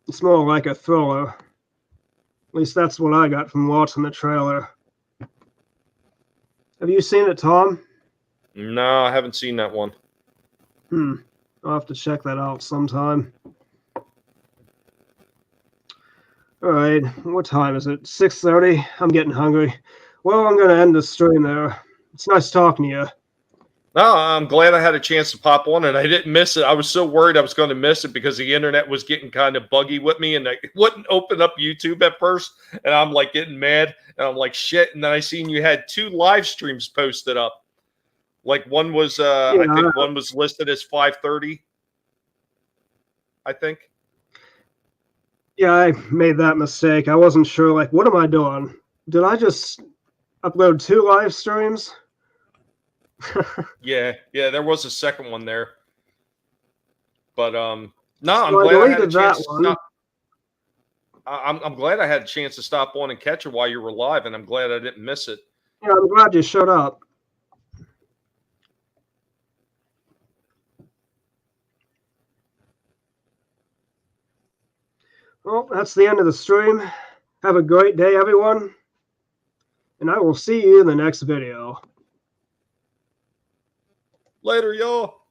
It's more like a thriller. At least that's what I got from watching the trailer. Have you seen it, Tom? No, I haven't seen that one. I'll have to check that out sometime. All right, what time is it? 6:30? I'm getting hungry. Well, I'm going to end the stream there. It's nice talking to you. No, I'm glad I had a chance to pop on and I didn't miss it. I was so worried I was going to miss it because the internet was getting kind of buggy with me and I wouldn't open up YouTube at first. And I'm like getting mad and I'm like, shit. And then I seen you had 2 live streams posted up. Like one was, I think one was listed as 5:30. I think. Yeah, I made that mistake. I wasn't sure, like, what am I doing? Did I just upload 2 live streams? Yeah, there was a second one there. But no, So I'm glad I had a deleted chance that to one. stop. I'm glad I had a chance to stop on and catch it while you were live, and I'm glad I didn't miss it. Yeah, I'm glad you showed up. Well, that's the end of the stream. Have a great day, everyone. And I will see you in the next video. Later, y'all.